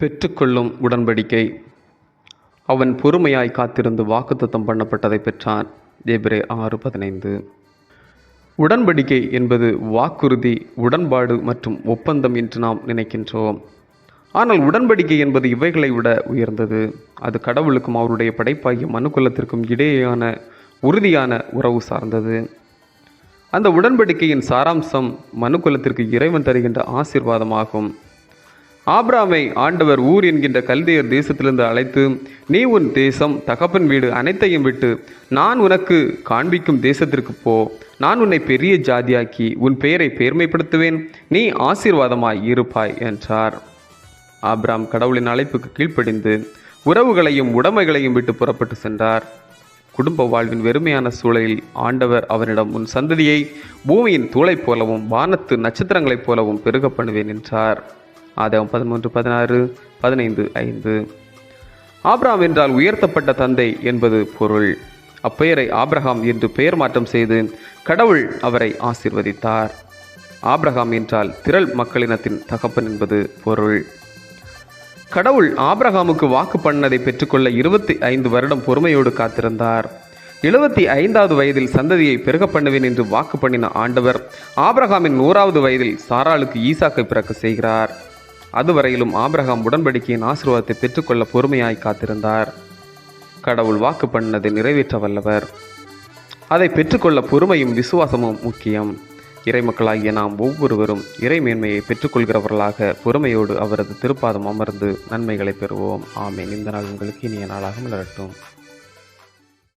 பெற்றுக்கொள்ளும் உடன்படிக்கை. அவன் பொறுமையாய் காத்திருந்து வாக்குத்தத்தம் பண்ணப்பட்டதை பெற்றான். எபிரேயர் 6:15. உடன்படிக்கை என்பது வாக்குறுதி, உடன்பாடு மற்றும் ஒப்பந்தம் என்று நாம் நினைக்கின்றோம். ஆனால் உடன்படிக்கை என்பது இவைகளை விட உயர்ந்தது. அது கடவுளுக்கும் அவருடைய படைப்பாகிய மனுக்குலத்திற்கும் இடையேயான உறுதியான உறவு சார்ந்தது. அந்த உடன்படிக்கையின் சாராம்சம் மனுக்குலத்திற்கு இறைவன் தருகின்ற ஆசீர்வாதமாகும். ஆபிரகாமை ஆண்டவர் ஊர் என்கின்ற கல்தேயர் தேசத்திலிருந்து அழைத்து, நீ உன் தேசம், தகப்பன் வீடு அனைத்தையும் விட்டு நான் உனக்கு காண்பிக்கும் தேசத்திற்கு போ. நான் உன்னை பெரிய ஜாதியாக்கி உன் பெயரை பெருமைப்படுத்துவேன், நீ ஆசீர்வாதமாய் இருப்பாய் என்றார். ஆபிரகாம் கடவுளின் அழைப்புக்கு கீழ்ப்படிந்து உறவுகளையும் உடைமைகளையும் விட்டு புறப்பட்டு சென்றார். குடும்ப வாழ்வின் வெறுமையான சூழலில் ஆண்டவர் அவனிடம், உன் சந்ததியை பூமியின் தூளைப் போலவும் வானத்து நட்சத்திரங்களைப் போலவும் பெருக பண்ணுவேன் என்றார். ஆதியாகமம் 13:16, 15:5. ஆபிரகாம் என்றால் உயர்த்தப்பட்ட தந்தை என்பது பொருள். அப்பெயரை ஆபிரகாம் என்று பெயர் மாற்றம் செய்து கடவுள் அவரை ஆசீர்வதித்தார். ஆபிரகாம் என்றால் திரள் மக்களினத்தின் தகப்பன் என்பது பொருள். கடவுள் ஆபிரகாமுக்கு வாக்கு பண்ணதை பெற்றுக்கொள்ள 25 வருடம் பொறுமையோடு காத்திருந்தார். 75வது வயதில் சந்ததியை பெருக பண்ணுவேன் என்று வாக்கு பண்ணின ஆண்டவர் ஆபிரகாமின் 100வது வயதில் சாராளுக்கு ஈசாக்கை பிறக்க செய்கிறார். அதுவரையிலும் ஆபிரகாம் உடன்படிக்கையின் ஆசீர்வாதத்தை பெற்றுக்கொள்ள பொறுமையாய் காத்திருந்தார். கடவுள் வாக்கு பண்ணதை நிறைவேற்ற வல்லவர். அதை பெற்றுக்கொள்ள பொறுமையும் விசுவாசமும் முக்கியம். இறைமக்களாகிய நாம் ஒவ்வொருவரும் இறைமேன்மையை பெற்றுக்கொள்கிறவர்களாக பொறுமையோடு அவரது திருப்பாதம் அமர்ந்து நன்மைகளை பெறுவோம். ஆமேன். இந்த நாள் உங்களுக்கு இனிய நாளாக மலரட்டும்.